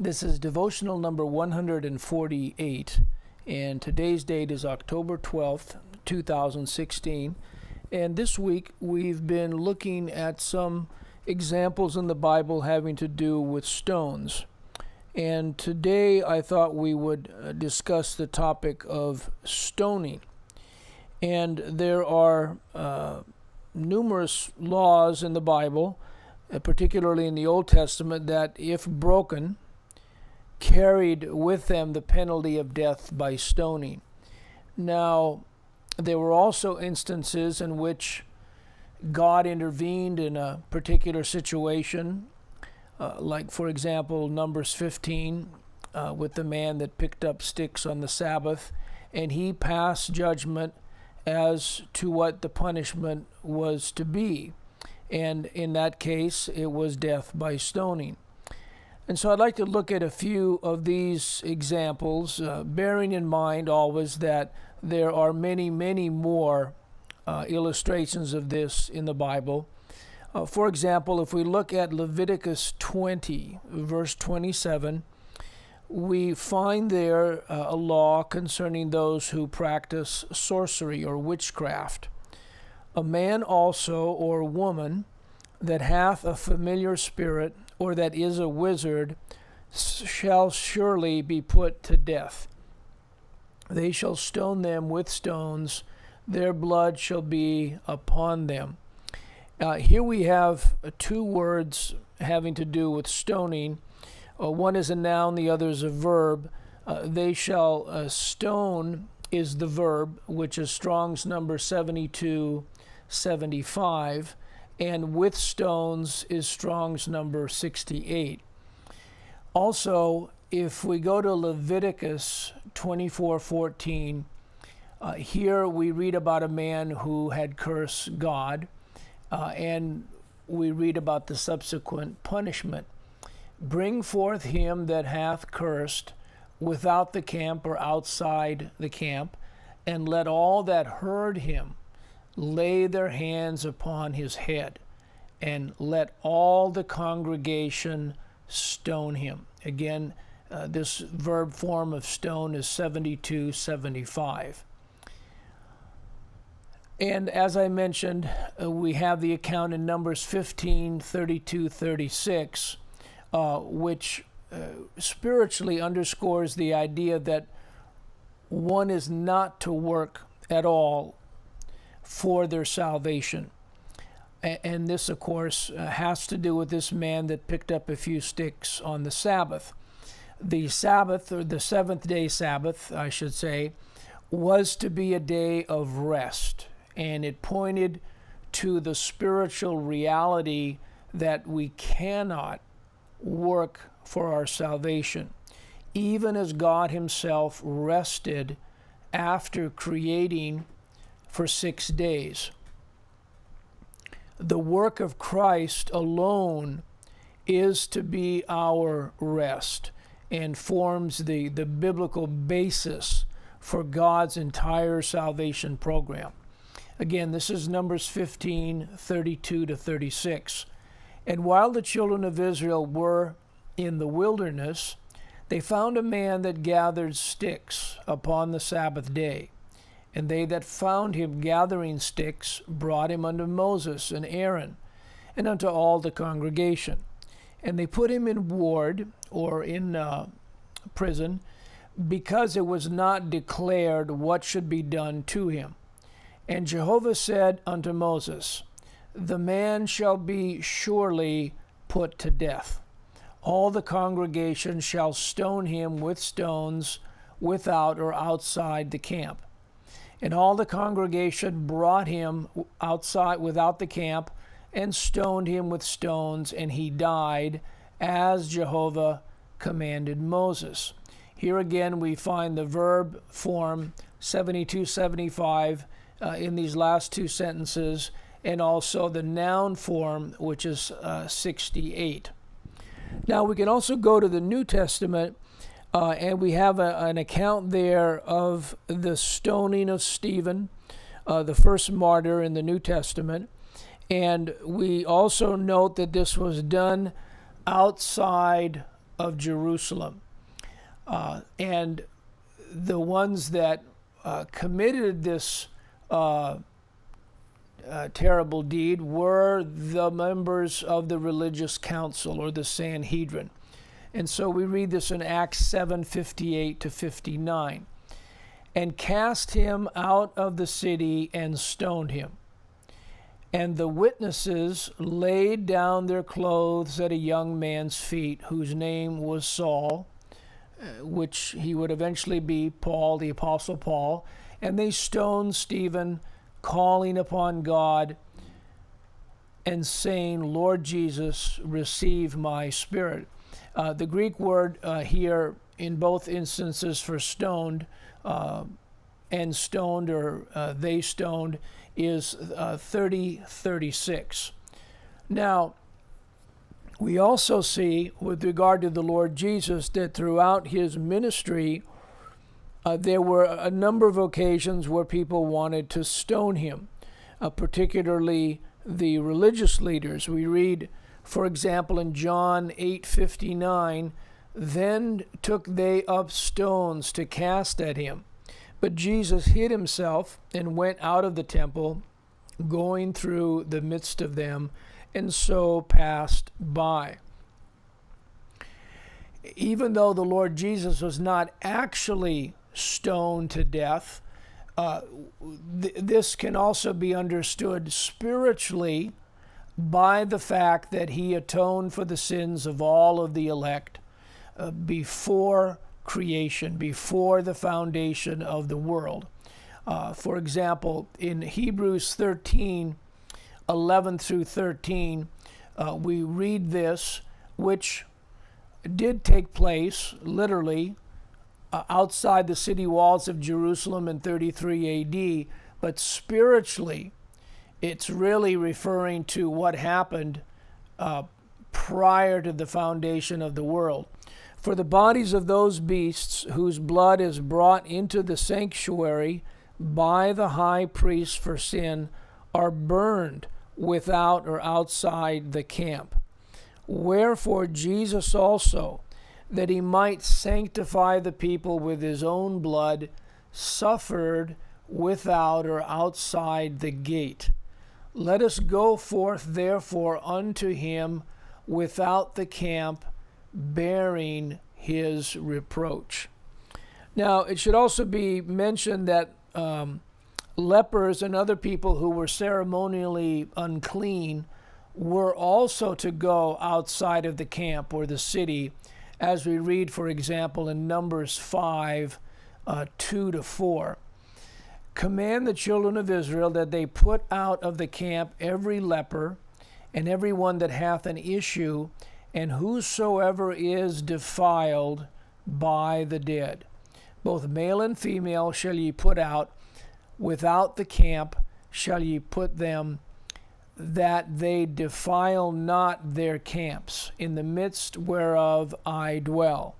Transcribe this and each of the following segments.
This is devotional number 148, and today's date is October 12th, 2016. And this week we've been looking at some examples in the Bible having to do with stones. And today I thought we would discuss the topic of stoning. And there are numerous laws in the Bible, particularly in the Old Testament, that if broken, carried with them the penalty of death by stoning. Now, there were also instances in which God intervened in a particular situation, like, for example, Numbers 15, with the man that picked up sticks on the Sabbath, and he passed judgment as to what the punishment was to be. And in that case, it was death by stoning. And so I'd like to look at a few of these examples, bearing in mind always that there are many, many more illustrations of this in the Bible. For example, if we look at Leviticus 20, verse 27, we find there a law concerning those who practice sorcery or witchcraft. A man also or woman that hath a familiar spirit, or that is a wizard, shall surely be put to death. They shall stone them with stones, their blood shall be upon them. Here we have two words having to do with stoning. One is a noun, the other is a verb. They shall stone is the verb, which is Strong's number 7275. And with stones is Strong's number 68. Also, if we go to Leviticus 24:14, here we read about a man who had cursed God, and we read about the subsequent punishment. Bring forth him that hath cursed without the camp or outside the camp, and let all that heard him lay their hands upon his head, and let all the congregation stone him. Again, this verb form of stone is 7275. And as I mentioned, we have the account in Numbers 15, 32, 36, which spiritually underscores the idea that one is not to work at all for their salvation. And this, of course, has to do with this man that picked up a few sticks on the Sabbath. The Sabbath, or the seventh day Sabbath, I should say, was to be a day of rest. And it pointed to the spiritual reality that we cannot work for our salvation, even as God himself rested after creating for 6 days. The work of Christ alone is to be our rest and forms the biblical basis for God's entire salvation program. Again, this is Numbers 15, 32 to 36. And while the children of Israel were in the wilderness, they found a man that gathered sticks upon the Sabbath day. And they that found him gathering sticks brought him unto Moses and Aaron, and unto all the congregation. And they put him in ward, or in prison, because it was not declared what should be done to him. And Jehovah said unto Moses, The man shall be surely put to death. All the congregation shall stone him with stones without or outside the camp. And all the congregation brought him outside without the camp, and stoned him with stones, and he died, as Jehovah commanded Moses. Here again we find the verb form 7275 in these last two sentences, and also the noun form, which is 68. Now we can also go to the New Testament, and we have an account there of the stoning of Stephen, the first martyr in the New Testament. And we also note that this was done outside of Jerusalem. And the ones that committed this terrible deed were the members of the religious council, or the Sanhedrin. And so we read this in Acts 7:58 to 59. And cast him out of the city and stoned him. And the witnesses laid down their clothes at a young man's feet, whose name was Saul, which he would eventually be Paul, the Apostle Paul. And they stoned Stephen, calling upon God and saying, Lord Jesus, receive my spirit. The Greek word here in both instances for stoned and stoned, or they stoned, is 30:36. Now, we also see, with regard to the Lord Jesus, that throughout his ministry, there were a number of occasions where people wanted to stone him, particularly the religious leaders. We read, for example, in John 8:59, then took they up stones to cast at him. But Jesus hid himself and went out of the temple, going through the midst of them, and so passed by. Even though the Lord Jesus was not actually stoned to death, this can also be understood spiritually by the fact that he atoned for the sins of all of the elect before creation, before the foundation of the world. For example, in Hebrews 13:11 through 13, we read this, which did take place literally outside the city walls of Jerusalem in 33 AD, but spiritually, it's really referring to what happened prior to the foundation of the world. For the bodies of those beasts whose blood is brought into the sanctuary by the high priest for sin are burned without or outside the camp. Wherefore Jesus also, that he might sanctify the people with his own blood, suffered without or outside the gate. Let us go forth therefore unto him without the camp, bearing his reproach. Now, it should also be mentioned that lepers and other people who were ceremonially unclean were also to go outside of the camp or the city, as we read, for example, in Numbers 5:2 to 4. Command the children of Israel that they put out of the camp every leper and every one that hath an issue, and whosoever is defiled by the dead. Both male and female shall ye put out, without the camp shall ye put them, that they defile not their camps, in the midst whereof I dwell.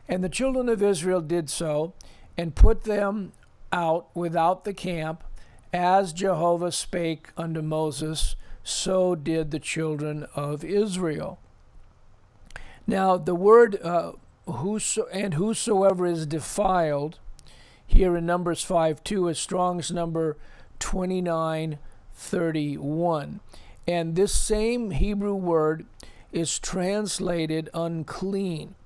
And the children of Israel did so, and put them out without the camp, as Jehovah spake unto Moses, so did the children of Israel. Now, the word whosoever is defiled, here in Numbers 5:2 is Strong's number 2931. And this same Hebrew word is translated unclean.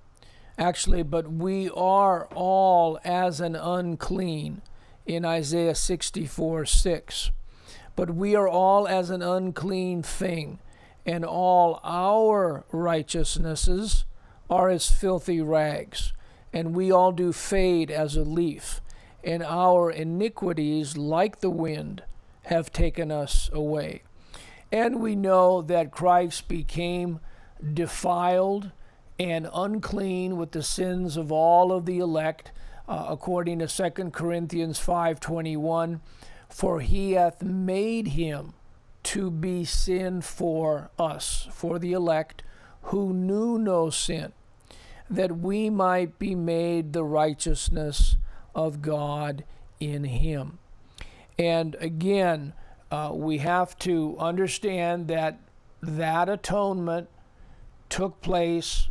Actually, but we are all as an unclean in Isaiah 64:6. But we are all as an unclean thing, and all our righteousnesses are as filthy rags, and we all do fade as a leaf, and our iniquities, like the wind, have taken us away. And we know that Christ became defiled and unclean with the sins of all of the elect, according to 2 Corinthians 5:21, for he hath made him to be sin for us, for the elect, who knew no sin, that we might be made the righteousness of God in him. And again, we have to understand that that atonement took place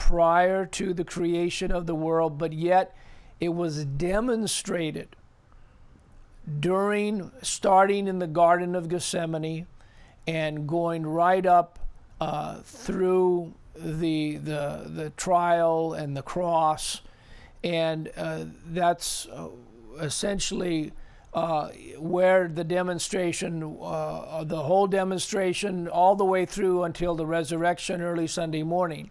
prior to the creation of the world, but yet it was demonstrated starting in the Garden of Gethsemane and going right up through the trial and the cross. And that's essentially where the demonstration, the whole demonstration, all the way through until the resurrection early Sunday morning.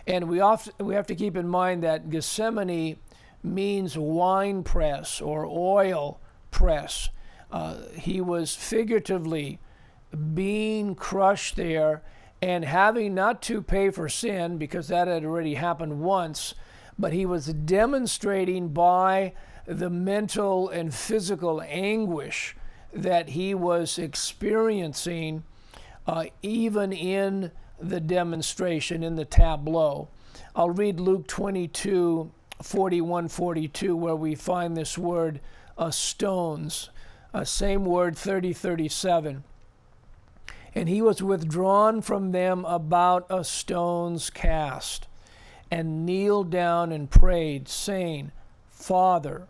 And we have to keep in mind that Gethsemane means wine press or oil press. He was figuratively being crushed there and having not to pay for sin, because that had already happened once, but he was demonstrating by the mental and physical anguish that he was experiencing even in the demonstration, in the tableau. I'll read Luke 22, 41, 42, where we find this word stones. Same word, 30, 37. And he was withdrawn from them about a stone's cast, and kneeled down and prayed, saying, Father,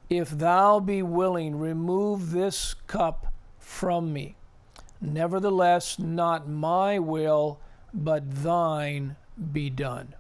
if thou be willing, remove this cup from me. Nevertheless, not my will, but thine be done.